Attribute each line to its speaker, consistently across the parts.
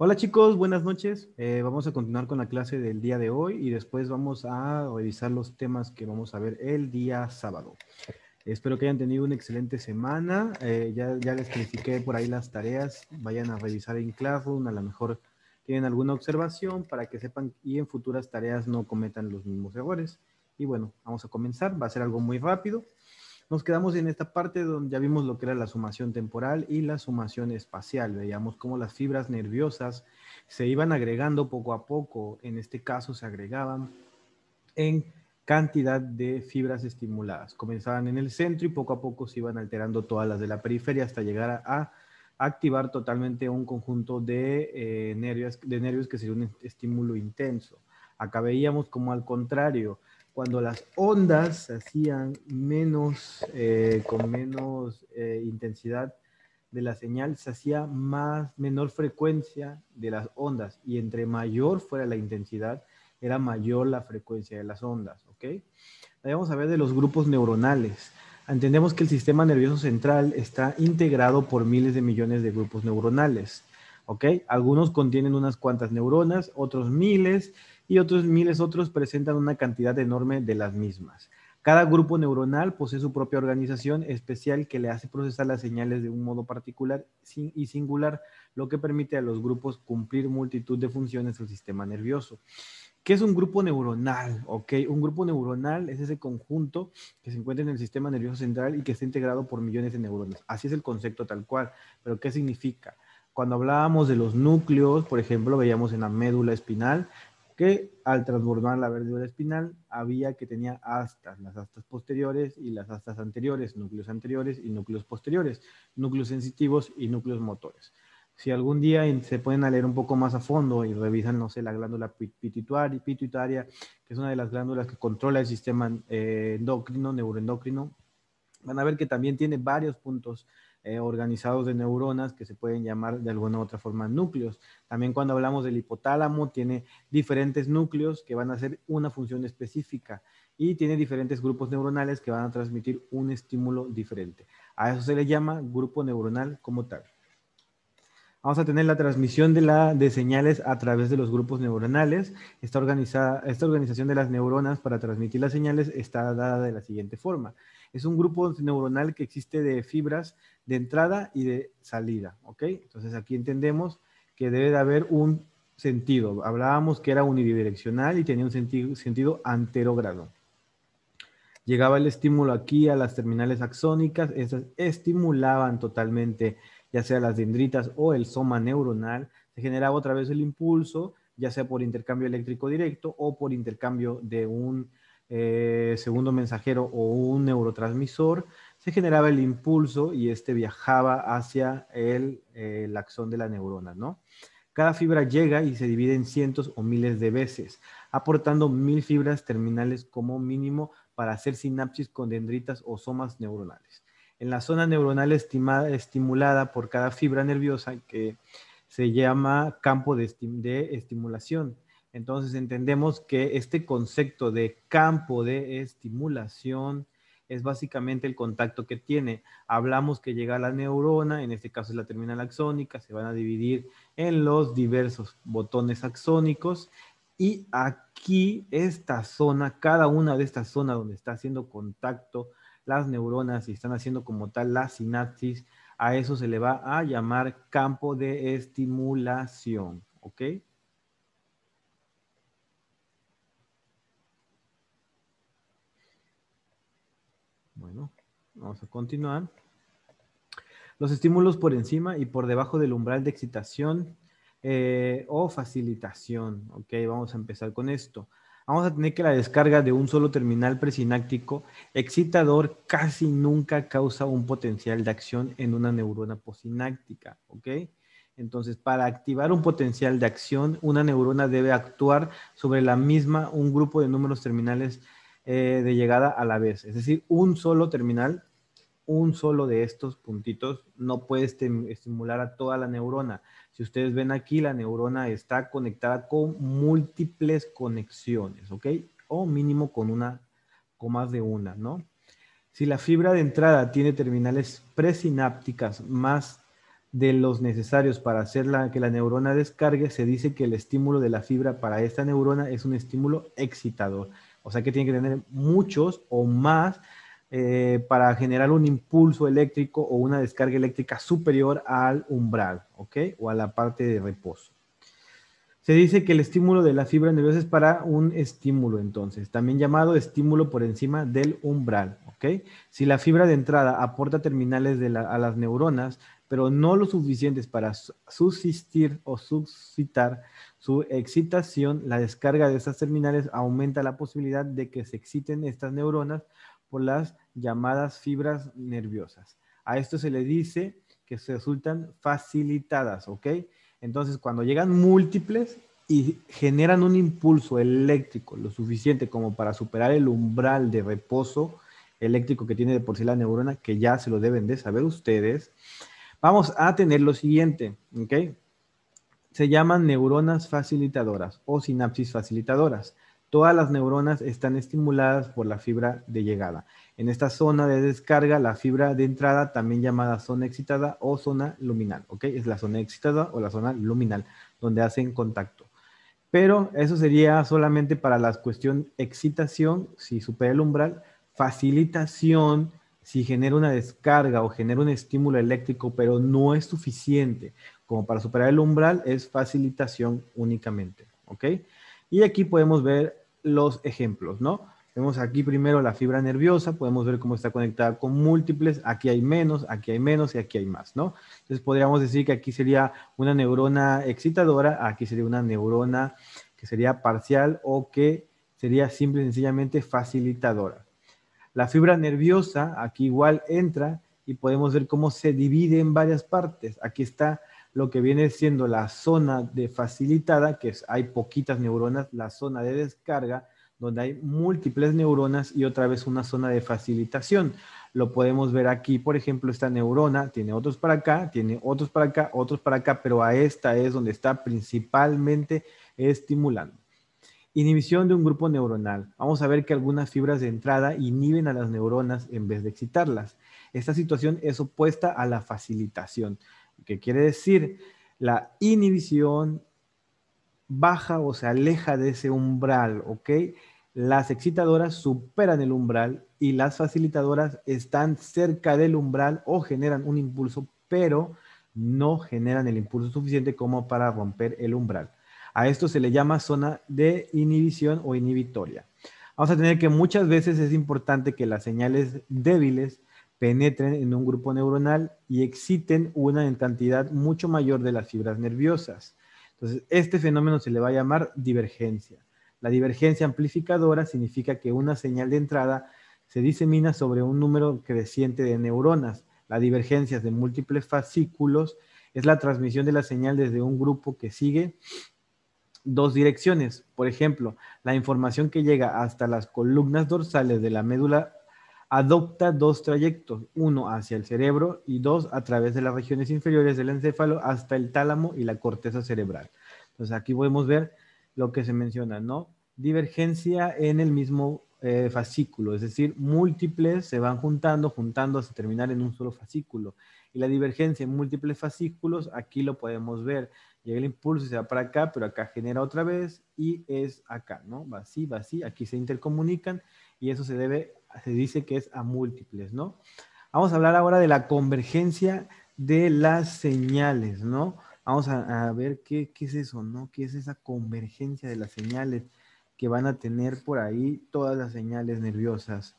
Speaker 1: Hola chicos, buenas noches. Vamos a continuar con la clase del día de hoy y después vamos a revisar los temas que vamos a ver el día sábado. Espero que hayan tenido una excelente semana. Ya les clasifiqué por ahí las tareas. Vayan a revisar en Classroom. A lo mejor tienen alguna observación para que sepan y en futuras tareas no cometan los mismos errores. Y bueno, vamos a comenzar. Va a ser algo muy rápido. Nos quedamos en esta parte donde ya vimos lo que era la sumación temporal y la sumación espacial. Veíamos cómo las fibras nerviosas se iban agregando poco a poco. En este caso se agregaban en cantidad de fibras estimuladas. Comenzaban en el centro y poco a poco se iban alterando todas las de la periferia hasta llegar a activar totalmente un conjunto de nervios que sería un estímulo intenso. Acá veíamos como al contrario, cuando las ondas se hacían con menos intensidad de la señal, se hacía menor frecuencia de las ondas y entre mayor fuera la intensidad, era mayor la frecuencia de las ondas, ¿ok? Ahí vamos a ver de los grupos neuronales. Entendemos que el sistema nervioso central está integrado por miles de millones de grupos neuronales, ¿ok? Algunos contienen unas cuantas neuronas, otros miles, y otros miles otros presentan una cantidad enorme de las mismas. Cada grupo neuronal posee su propia organización especial que le hace procesar las señales de un modo particular y singular, lo que permite a los grupos cumplir multitud de funciones del sistema nervioso. ¿Qué es un grupo neuronal? ¿Ok? Un grupo neuronal es ese conjunto que se encuentra en el sistema nervioso central y que está integrado por millones de neuronas. Así es el concepto tal cual. Pero ¿qué significa? Cuando hablábamos de los núcleos, por ejemplo, veíamos en la médula espinal que al transformar la médula espinal había que tenía astas, las astas posteriores y las astas anteriores, núcleos anteriores y núcleos posteriores, núcleos sensitivos y núcleos motores. Si algún día se pueden a leer un poco más a fondo y revisan, no sé, la glándula pituitaria, que es una de las glándulas que controla el sistema endocrino, neuroendocrino, van a ver que también tiene varios puntos organizados de neuronas que se pueden llamar de alguna u otra forma núcleos. También cuando hablamos del hipotálamo, tiene diferentes núcleos que van a hacer una función específica y tiene diferentes grupos neuronales que van a transmitir un estímulo diferente. A eso se le llama grupo neuronal como tal. Vamos a tener la transmisión de señales a través de los grupos neuronales. Esta organización de las neuronas para transmitir las señales está dada de la siguiente forma. Es un grupo neuronal que existe de fibras de entrada y de salida, ¿ok? Entonces aquí entendemos que debe de haber un sentido. Hablábamos que era unidireccional y tenía un sentido anterógrado. Llegaba el estímulo aquí a las terminales axónicas, estas estimulaban totalmente ya sea las dendritas o el soma neuronal, se generaba otra vez el impulso, ya sea por intercambio eléctrico directo o por intercambio de un segundo mensajero o un neurotransmisor, se generaba el impulso y este viajaba hacia el axón de la neurona, ¿no? Cada fibra llega y se divide en cientos o miles de veces, aportando 1000 fibras terminales como mínimo para hacer sinapsis con dendritas o somas neuronales. En la zona neuronal estimulada por cada fibra nerviosa, que se llama campo de estimulación. Entonces entendemos que este concepto de campo de estimulación es básicamente el contacto que tiene. Hablamos que llega a la neurona, en este caso es la terminal axónica, se van a dividir en los diversos botones axónicos y aquí esta zona, cada una de estas zonas donde está haciendo contacto las neuronas y están haciendo como tal la sinapsis, a eso se le va a llamar campo de estimulación, ¿ok? Bueno, vamos a continuar. Los estímulos por encima y por debajo del umbral de excitación o facilitación. Ok, vamos a empezar con esto. Vamos a tener que la descarga de un solo terminal presináptico excitador casi nunca causa un potencial de acción en una neurona posináptica. Ok, entonces para activar un potencial de acción, una neurona debe actuar sobre la misma un grupo de números terminales de llegada a la vez. Es decir, un solo terminal, un solo de estos puntitos no puede estimular a toda la neurona. Si ustedes ven aquí, la neurona está conectada con múltiples conexiones, ¿ok? O mínimo con más de una, ¿no? Si la fibra de entrada tiene terminales presinápticas más de los necesarios para hacer que la neurona descargue, se dice que el estímulo de la fibra para esta neurona es un estímulo excitador. O sea que tiene que tener muchos o más para generar un impulso eléctrico o una descarga eléctrica superior al umbral, ¿ok? O a la parte de reposo. Se dice que el estímulo de la fibra nerviosa es para un estímulo, entonces, también llamado estímulo por encima del umbral, ¿ok? Si la fibra de entrada aporta terminales a las neuronas, pero no lo suficientes para subsistir o suscitar su excitación, la descarga de estas terminales aumenta la posibilidad de que se exciten estas neuronas por las llamadas fibras nerviosas. A esto se le dice que se resultan facilitadas, ¿ok? Entonces, cuando llegan múltiples y generan un impulso eléctrico lo suficiente como para superar el umbral de reposo eléctrico que tiene de por sí la neurona, que ya se lo deben de saber ustedes, vamos a tener lo siguiente, ¿ok? Se llaman neuronas facilitadoras o sinapsis facilitadoras. Todas las neuronas están estimuladas por la fibra de llegada. En esta zona de descarga, la fibra de entrada, también llamada zona excitada o zona luminal, ¿ok? Es la zona excitada o la zona luminal, donde hacen contacto. Pero eso sería solamente para la cuestión excitación, si supera el umbral, facilitación, si genera una descarga o genera un estímulo eléctrico, pero no es suficiente como para superar el umbral, es facilitación únicamente, ¿ok? Y aquí podemos ver los ejemplos, ¿no? Vemos aquí primero la fibra nerviosa, podemos ver cómo está conectada con múltiples, aquí hay menos y aquí hay más, ¿no? Entonces podríamos decir que aquí sería una neurona excitadora, aquí sería una neurona que sería parcial o que sería simple y sencillamente facilitadora. La fibra nerviosa aquí igual entra y podemos ver cómo se divide en varias partes. Aquí está lo que viene siendo la zona de facilitada, que hay poquitas neuronas, la zona de descarga, donde hay múltiples neuronas y otra vez una zona de facilitación. Lo podemos ver aquí, por ejemplo, esta neurona tiene otros para acá, tiene otros para acá, otros para acá, pero a esta es donde está principalmente estimulando. Inhibición de un grupo neuronal. Vamos a ver que algunas fibras de entrada inhiben a las neuronas en vez de excitarlas. Esta situación es opuesta a la facilitación, que quiere decir la inhibición baja o se aleja de ese umbral, ¿ok? Las excitadoras superan el umbral y las facilitadoras están cerca del umbral o generan un impulso, pero no generan el impulso suficiente como para romper el umbral. A esto se le llama zona de inhibición o inhibitoria. Vamos a tener que muchas veces es importante que las señales débiles penetren en un grupo neuronal y exciten una cantidad mucho mayor de las fibras nerviosas. Entonces, este fenómeno se le va a llamar divergencia. La divergencia amplificadora significa que una señal de entrada se disemina sobre un número creciente de neuronas. La divergencia de múltiples fascículos es la transmisión de la señal desde un grupo que sigue dos direcciones. Por ejemplo, la información que llega hasta las columnas dorsales de la médula adopta dos trayectos, uno hacia el cerebro y dos a través de las regiones inferiores del encéfalo hasta el tálamo y la corteza cerebral. Entonces aquí podemos ver lo que se menciona, ¿no? Divergencia en el mismo fascículo, es decir, múltiples se van juntando hasta terminar en un solo fascículo. Y la divergencia en múltiples fascículos, aquí lo podemos ver. Llega el impulso y se va para acá, pero acá genera otra vez y es acá, ¿no? Va así, aquí se intercomunican y eso se dice que es a múltiples, ¿no? Vamos a hablar ahora de la convergencia de las señales, ¿no? Vamos a ver qué es eso, ¿no? ¿Qué es esa convergencia de las señales que van a tener por ahí todas las señales nerviosas?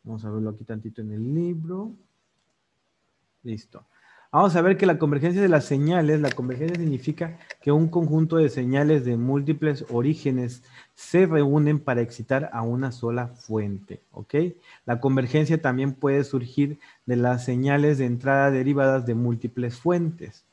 Speaker 1: Vamos a verlo aquí tantito en el libro. Listo. Vamos a ver que la convergencia de las señales, la convergencia significa que un conjunto de señales de múltiples orígenes se reúnen para excitar a una sola fuente, ¿ok? La convergencia también puede surgir de las señales de entrada derivadas de múltiples fuentes.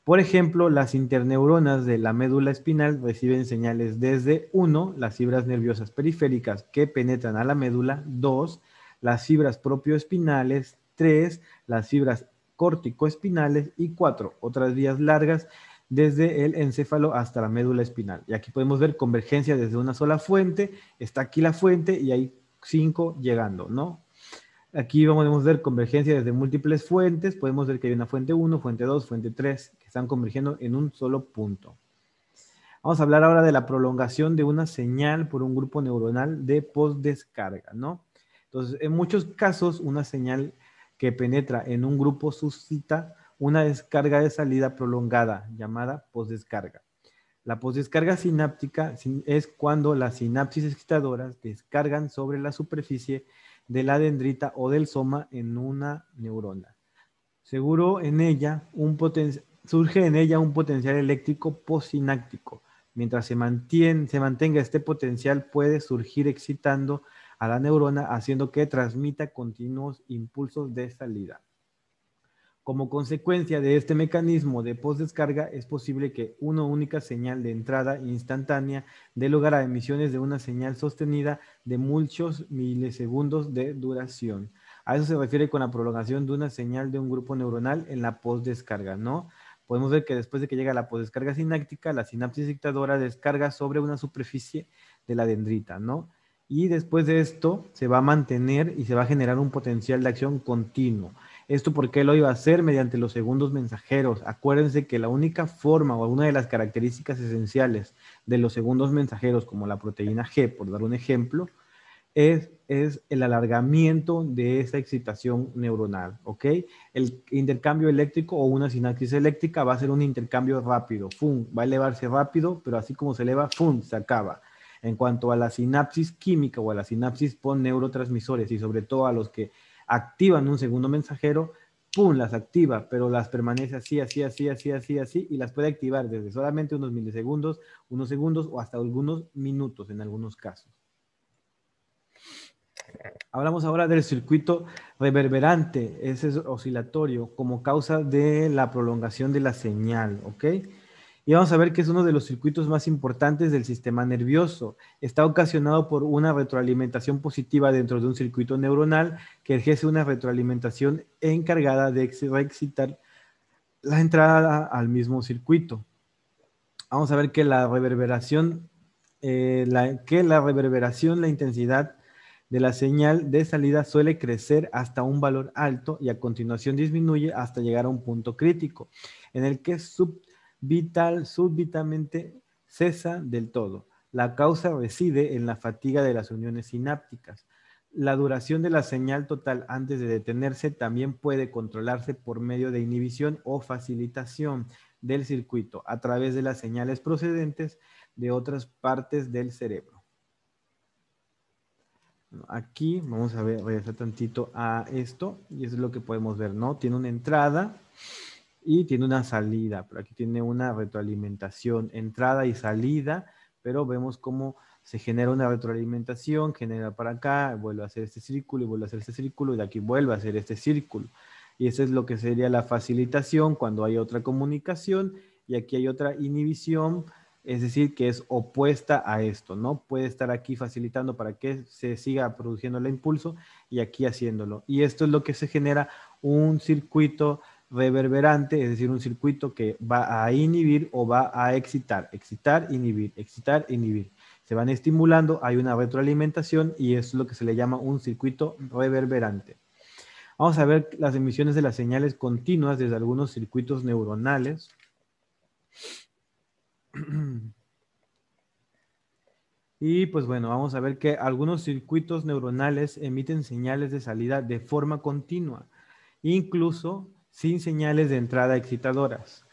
Speaker 1: Por ejemplo, las interneuronas de la médula espinal reciben señales desde 1, las fibras nerviosas periféricas que penetran a la médula, 2, las fibras propioespinales, 3, las fibras corticoespinales y 4, otras vías largas desde el encéfalo hasta la médula espinal. Y aquí podemos ver convergencia desde una sola fuente, está aquí la fuente y hay 5 llegando, ¿no? Aquí podemos ver convergencia desde múltiples fuentes. Podemos ver que hay una fuente 1, fuente 2, fuente 3, que están convergiendo en un solo punto. Vamos a hablar ahora de la prolongación de una señal por un grupo neuronal de postdescarga, ¿no? Entonces, en muchos casos, una señal que penetra en un grupo suscita una descarga de salida prolongada, llamada postdescarga. La postdescarga sináptica es cuando las sinapsis excitadoras descargan sobre la superficie de la dendrita o del soma en una neurona. Surge en ella un potencial eléctrico postsináptico. Mientras se mantenga este potencial, puede surgir excitando a la neurona, haciendo que transmita continuos impulsos de salida. Como consecuencia de este mecanismo de postdescarga, es posible que una única señal de entrada instantánea dé lugar a emisiones de una señal sostenida de muchos milisegundos de duración. A eso se refiere con la prolongación de una señal de un grupo neuronal en la postdescarga, ¿no? Podemos ver que después de que llega la postdescarga sináptica, la sinapsis dictadora descarga sobre una superficie de la dendrita, ¿no? Y después de esto se va a mantener y se va a generar un potencial de acción continuo. ¿Esto por qué lo iba a hacer? Mediante los segundos mensajeros. Acuérdense que la única forma o una de las características esenciales de los segundos mensajeros, como la proteína G, por dar un ejemplo, es el alargamiento de esa excitación neuronal, ¿ok? El intercambio eléctrico o una sinapsis eléctrica va a ser un intercambio rápido, ¡fum! Va a elevarse rápido, pero así como se eleva, ¡fum! Se acaba. En cuanto a la sinapsis química o a la sinapsis por neurotransmisores y sobre todo a los que activan un segundo mensajero, ¡pum! Las activa, pero las permanece así, así, así, así, así, así, y las puede activar desde solamente unos milisegundos, unos segundos o hasta algunos minutos en algunos casos. Hablamos ahora del circuito reverberante, ese es oscilatorio, como causa de la prolongación de la señal, ¿ok? Y vamos a ver que es uno de los circuitos más importantes del sistema nervioso. Está ocasionado por una retroalimentación positiva dentro de un circuito neuronal que ejerce una retroalimentación encargada de excitar la entrada al mismo circuito. Vamos a ver que la reverberación, la intensidad de la señal de salida suele crecer hasta un valor alto y a continuación disminuye hasta llegar a un punto crítico, en el que súbitamente cesa del todo. La causa reside en la fatiga de las uniones sinápticas. La duración de la señal total antes de detenerse también puede controlarse por medio de inhibición o facilitación del circuito a través de las señales procedentes de otras partes del cerebro. Aquí vamos a ver, regresar tantito a esto y eso es lo que podemos ver, ¿no? Tiene una entrada y tiene una salida, pero aquí tiene una retroalimentación, entrada y salida, pero vemos cómo se genera una retroalimentación, genera para acá, vuelve a hacer este círculo y vuelve a hacer este círculo y de aquí vuelve a hacer este círculo. Y eso es lo que sería la facilitación cuando hay otra comunicación y aquí hay otra inhibición, es decir, que es opuesta a esto, ¿no? Puede estar aquí facilitando para que se siga produciendo el impulso y aquí haciéndolo. Y esto es lo que se genera un circuito reverberante, es decir, un circuito que va a inhibir o va a excitar, excitar, inhibir, excitar, inhibir. Se van estimulando, hay una retroalimentación y eso es lo que se le llama un circuito reverberante. Vamos a ver las emisiones de las señales continuas desde algunos circuitos neuronales. Y pues bueno, vamos a ver que algunos circuitos neuronales emiten señales de salida de forma continua, incluso sin señales de entrada excitadoras.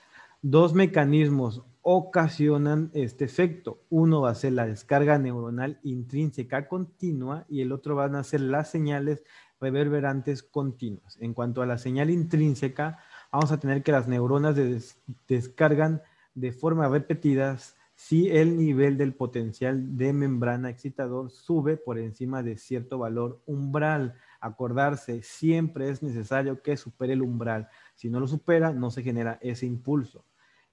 Speaker 1: Dos mecanismos ocasionan este efecto. Uno va a ser la descarga neuronal intrínseca continua y el otro van a ser las señales reverberantes continuas. En cuanto a la señal intrínseca, vamos a tener que las neuronas descargan de forma repetidas si el nivel del potencial de membrana excitador sube por encima de cierto valor umbral. Acordarse, siempre es necesario que supere el umbral. Si no lo supera, no se genera ese impulso.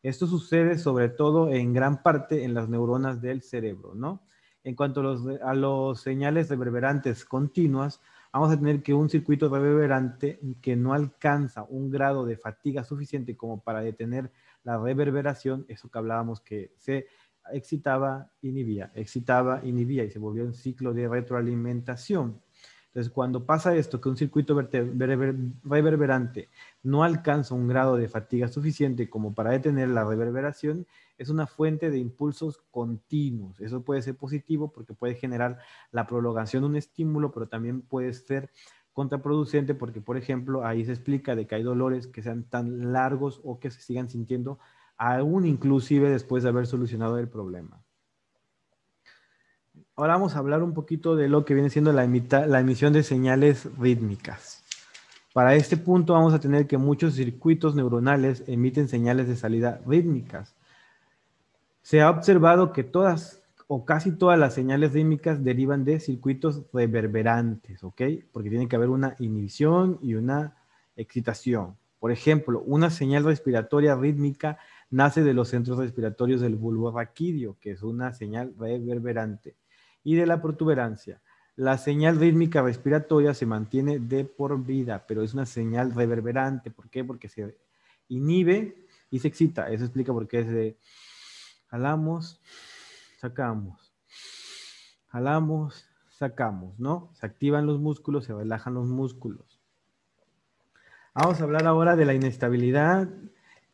Speaker 1: Esto sucede sobre todo en gran parte en las neuronas del cerebro, ¿no? En cuanto a los señales reverberantes continuas, vamos a tener que un circuito reverberante que no alcanza un grado de fatiga suficiente como para detener la reverberación, eso que hablábamos que se excitaba, inhibía y se volvió un ciclo de retroalimentación. Entonces, cuando pasa esto, que un circuito reverberante no alcanza un grado de fatiga suficiente como para detener la reverberación, es una fuente de impulsos continuos. Eso puede ser positivo porque puede generar la prolongación de un estímulo, pero también puede ser contraproducente porque, por ejemplo, ahí se explica de que hay dolores que sean tan largos o que se sigan sintiendo aún inclusive después de haber solucionado el problema. Ahora vamos a hablar un poquito de lo que viene siendo la emisión de señales rítmicas. Para este punto vamos a tener que muchos circuitos neuronales emiten señales de salida rítmicas. Se ha observado que todas o casi todas las señales rítmicas derivan de circuitos reverberantes, ¿ok? Porque tiene que haber una inhibición y una excitación. Por ejemplo, una señal respiratoria rítmica nace de los centros respiratorios del bulbo raquídeo, que es una señal reverberante, y de la protuberancia. La señal rítmica respiratoria se mantiene de por vida, pero es una señal reverberante. ¿Por qué? Porque se inhibe y se excita. Eso explica por qué es de jalamos, sacamos, jalamos, sacamos, ¿no? Se activan los músculos, se relajan los músculos. Vamos a hablar ahora de la inestabilidad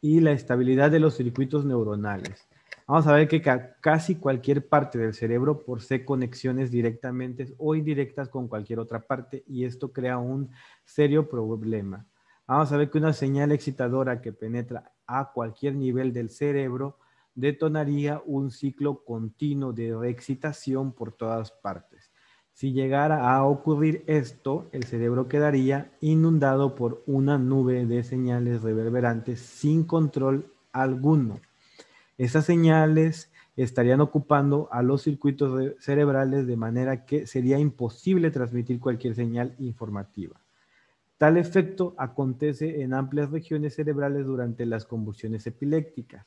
Speaker 1: y la estabilidad de los circuitos neuronales. Vamos a ver que casi cualquier parte del cerebro posee conexiones directamente o indirectas con cualquier otra parte y esto crea un serio problema. Vamos a ver que una señal excitadora que penetra a cualquier nivel del cerebro detonaría un ciclo continuo de reexcitación por todas partes. Si llegara a ocurrir esto, el cerebro quedaría inundado por una nube de señales reverberantes sin control alguno. Esas señales estarían ocupando a los circuitos cerebrales de manera que sería imposible transmitir cualquier señal informativa. Tal efecto acontece en amplias regiones cerebrales durante las convulsiones epilépticas.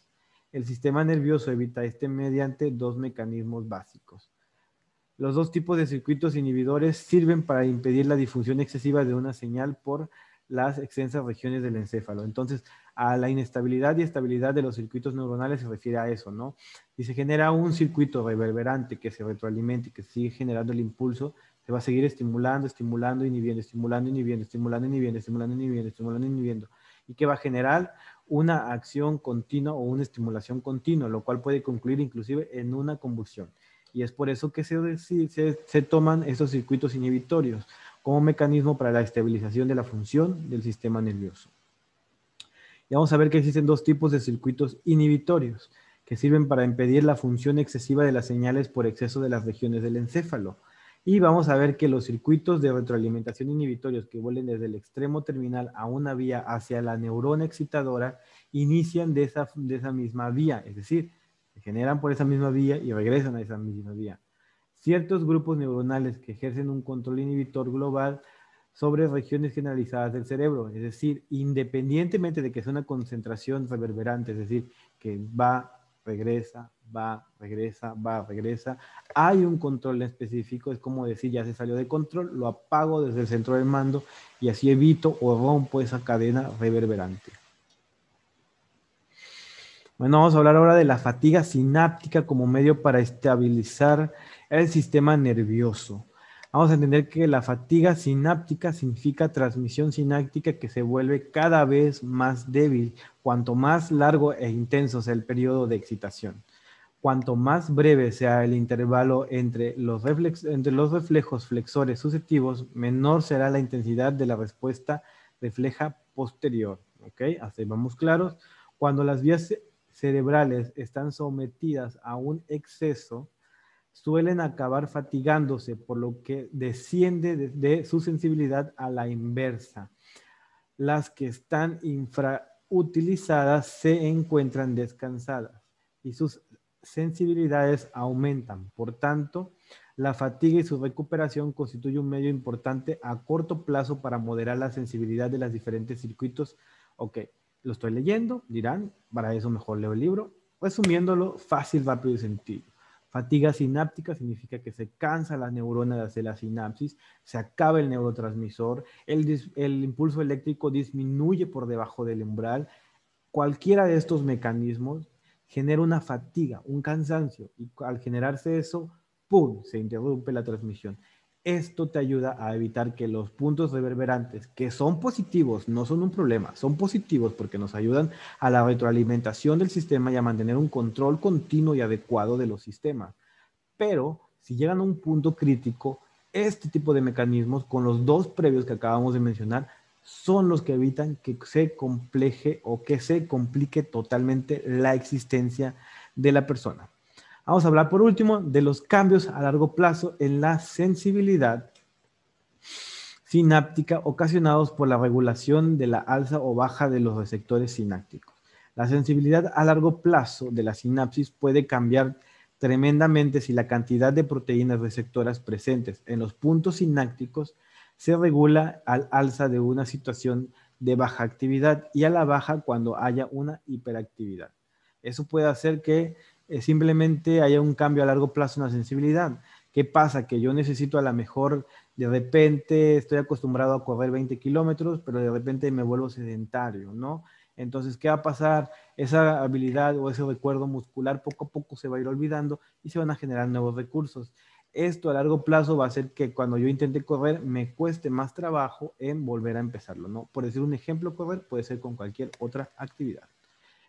Speaker 1: El sistema nervioso evita este mediante dos mecanismos básicos. Los dos tipos de circuitos inhibidores sirven para impedir la difusión excesiva de una señal por las extensas regiones del encéfalo. Entonces, a la inestabilidad y estabilidad de los circuitos neuronales se refiere a eso, ¿no? Si se genera un circuito reverberante que se retroalimenta y que sigue generando el impulso, se va a seguir estimulando, estimulando, inhibiendo, estimulando, inhibiendo, estimulando, inhibiendo, estimulando, inhibiendo, estimulando, inhibiendo. ¿Y qué va a generar? Una acción continua o una estimulación continua, lo cual puede concluir inclusive en una convulsión. Y es por eso que se toman estos circuitos inhibitorios como mecanismo para la estabilización de la función del sistema nervioso. Y vamos a ver que existen dos tipos de circuitos inhibitorios que sirven para impedir la función excesiva de las señales por exceso de las regiones del encéfalo. Y vamos a ver que los circuitos de retroalimentación inhibitorios que vuelven desde el extremo terminal a una vía hacia la neurona excitadora inician de esa misma vía, es decir, se generan por esa misma vía y regresan a esa misma vía. Ciertos grupos neuronales que ejercen un control inhibitor global sobre regiones generalizadas del cerebro, es decir, independientemente de que sea una concentración reverberante, es decir, que va, regresa, va, regresa, va, regresa, hay un control específico, es como decir, ya se salió de control, lo apago desde el centro del mando y así evito o rompo esa cadena reverberante. Bueno, vamos a hablar ahora de la fatiga sináptica como medio para estabilizar el sistema nervioso. Vamos a entender que la fatiga sináptica significa transmisión sináptica que se vuelve cada vez más débil, cuanto más largo e intenso sea el periodo de excitación. Cuanto más breve sea el intervalo entre los reflejos flexores sucesivos, menor será la intensidad de la respuesta refleja posterior. ¿Ok? Hasta ahí vamos claros. Cuando las vías cerebrales están sometidas a un exceso, suelen acabar fatigándose, por lo que desciende de su sensibilidad a la inversa. Las que están infrautilizadas se encuentran descansadas y sus sensibilidades aumentan. Por tanto, la fatiga y su recuperación constituye un medio importante a corto plazo para moderar la sensibilidad de los diferentes circuitos. Ok, lo estoy leyendo, dirán, para eso mejor leo el libro. Resumiéndolo, fácil, rápido y sencillo. Fatiga sináptica significa que se cansa la neurona de hacer la sinapsis, se acaba el neurotransmisor, el impulso eléctrico disminuye por debajo del umbral. Cualquiera de estos mecanismos genera una fatiga, un cansancio, y al generarse eso, ¡pum!, se interrumpe la transmisión. Esto te ayuda a evitar que los puntos reverberantes, que son positivos, no son un problema, son positivos porque nos ayudan a la retroalimentación del sistema y a mantener un control continuo y adecuado de los sistemas. Pero si llegan a un punto crítico, este tipo de mecanismos, con los dos previos que acabamos de mencionar, son los que evitan que se compleje o que se complique totalmente la existencia de la persona. Vamos a hablar por último de los cambios a largo plazo en la sensibilidad sináptica ocasionados por la regulación de la alza o baja de los receptores sinápticos. La sensibilidad a largo plazo de la sinapsis puede cambiar tremendamente si la cantidad de proteínas receptoras presentes en los puntos sinápticos se regula al alza de una situación de baja actividad y a la baja cuando haya una hiperactividad. Eso puede hacer que simplemente haya un cambio a largo plazo en la sensibilidad. ¿Qué pasa? Que yo necesito a lo mejor, de repente estoy acostumbrado a correr 20 kilómetros, pero de repente me vuelvo sedentario, ¿no? Entonces, ¿qué va a pasar? Esa habilidad o ese recuerdo muscular poco a poco se va a ir olvidando y se van a generar nuevos recursos. Esto a largo plazo va a hacer que cuando yo intente correr me cueste más trabajo en volver a empezarlo, ¿no? Por decir un ejemplo, correr puede ser con cualquier otra actividad.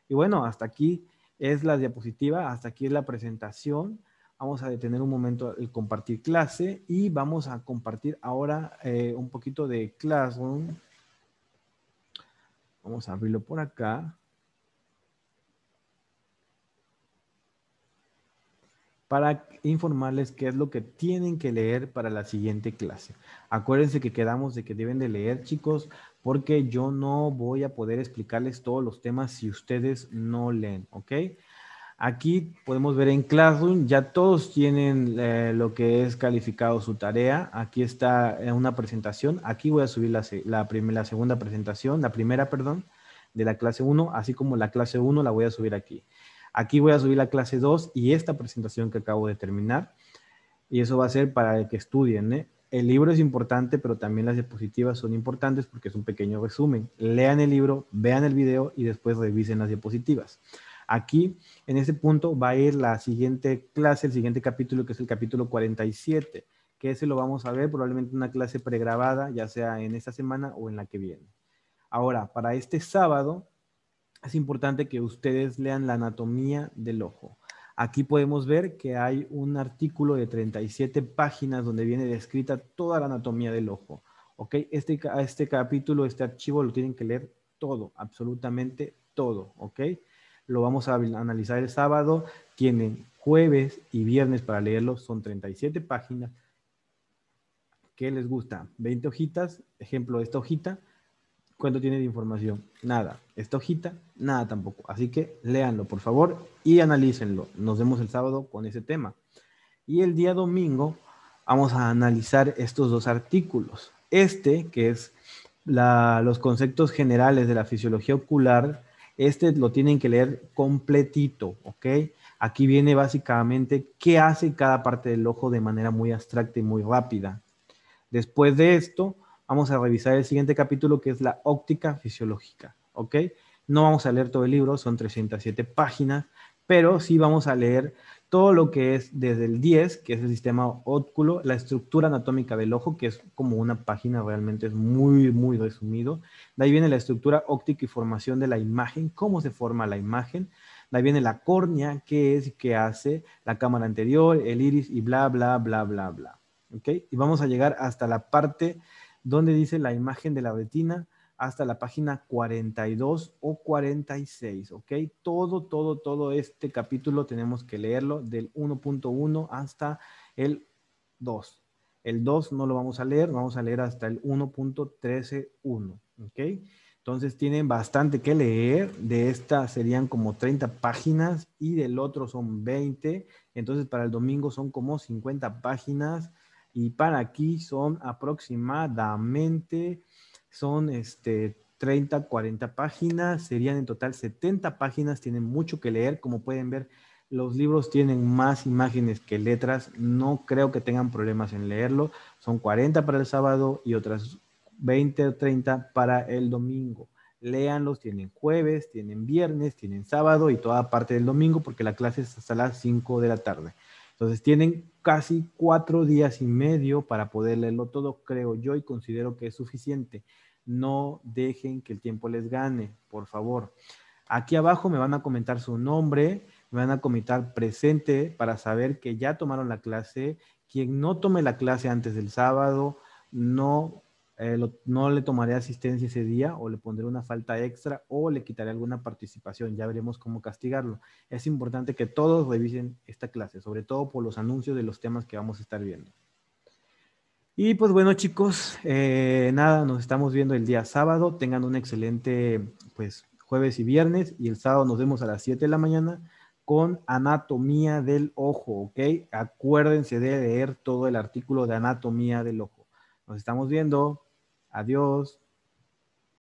Speaker 1: Y bueno, hasta aquí es la diapositiva, hasta aquí es la presentación. Vamos a detener un momento el compartir clase y vamos a compartir ahora un poquito de Classroom. Vamos a abrirlo por acá. Para informarles qué es lo que tienen que leer para la siguiente clase. Acuérdense que quedamos de que deben de leer, chicos, porque yo no voy a poder explicarles todos los temas si ustedes no leen, ¿ok? Aquí podemos ver en Classroom, ya todos tienen lo que es calificado su tarea. Aquí está una presentación. Aquí voy a subir la segunda presentación, la primera, perdón, de la clase 1, así como la clase 1 la voy a subir aquí. Aquí voy a subir la clase 2 y esta presentación que acabo de terminar. Y eso va a ser para que estudien, ¿eh? El libro es importante, pero también las diapositivas son importantes porque es un pequeño resumen. Lean el libro, vean el video y después revisen las diapositivas. Aquí, en este punto, va a ir la siguiente clase, el siguiente capítulo, que es el capítulo 47, que ese lo vamos a ver probablemente en una clase pregrabada, ya sea en esta semana o en la que viene. Ahora, para este sábado, es importante que ustedes lean la anatomía del ojo. Aquí podemos ver que hay un artículo de 37 páginas donde viene descrita toda la anatomía del ojo. ¿Ok? Este capítulo, este archivo lo tienen que leer todo, absolutamente todo. ¿Ok? Lo vamos a analizar el sábado. Tienen jueves y viernes para leerlo. Son 37 páginas. ¿Qué les gusta? 20 hojitas. Ejemplo, esta hojita. ¿Cuánto tiene de información? Nada. Esta hojita, nada tampoco. Así que léanlo, por favor, y analícenlo. Nos vemos el sábado con ese tema. Y el día domingo vamos a analizar estos dos artículos. Este, que es los conceptos generales de la fisiología ocular, este lo tienen que leer completito, ¿ok? Aquí viene básicamente qué hace cada parte del ojo de manera muy abstracta y muy rápida. Después de esto, vamos a revisar el siguiente capítulo que es la óptica fisiológica, ¿ok? No vamos a leer todo el libro, son 307 páginas, pero sí vamos a leer todo lo que es desde el 10, que es el sistema óptico, la estructura anatómica del ojo, que es como una página, realmente es muy, muy resumido. De ahí viene la estructura óptica y formación de la imagen, cómo se forma la imagen. De ahí viene la córnea, qué es y qué hace, la cámara anterior, el iris y bla, bla, bla, bla, bla. ¿Ok? Y vamos a llegar hasta la parte donde dice la imagen de la retina, hasta la página 42 o 46, ¿ok? Todo este capítulo tenemos que leerlo del 1.1 hasta el 2. El 2 no lo vamos a leer hasta el 1.13.1, ¿ok? Entonces tienen bastante que leer. De esta serían como 30 páginas y del otro son 20. Entonces para el domingo son como 50 páginas. Y para aquí son aproximadamente, son 30, 40 páginas, serían en total 70 páginas, tienen mucho que leer. Como pueden ver, los libros tienen más imágenes que letras, no creo que tengan problemas en leerlo. Son 40 para el sábado y otras 20 o 30 para el domingo. Léanlos, tienen jueves, tienen viernes, tienen sábado y toda parte del domingo porque la clase es hasta las 5 de la tarde. Entonces tienen casi 4 días y medio para poder leerlo todo, creo yo, y considero que es suficiente. No dejen que el tiempo les gane, por favor. Aquí abajo me van a comentar su nombre, me van a comentar presente para saber que ya tomaron la clase. Quien no tome la clase antes del sábado, no, no le tomaré asistencia ese día o le pondré una falta extra o le quitaré alguna participación. Ya veremos cómo castigarlo. Es importante que todos revisen esta clase, sobre todo por los anuncios de los temas que vamos a estar viendo. Y pues bueno, chicos, nada, nos estamos viendo el día sábado. Tengan un excelente, pues, jueves y viernes. Y el sábado nos vemos a las 7 de la mañana con anatomía del ojo, ¿ok? Acuérdense de leer todo el artículo de anatomía del ojo. Nos estamos viendo. Adiós.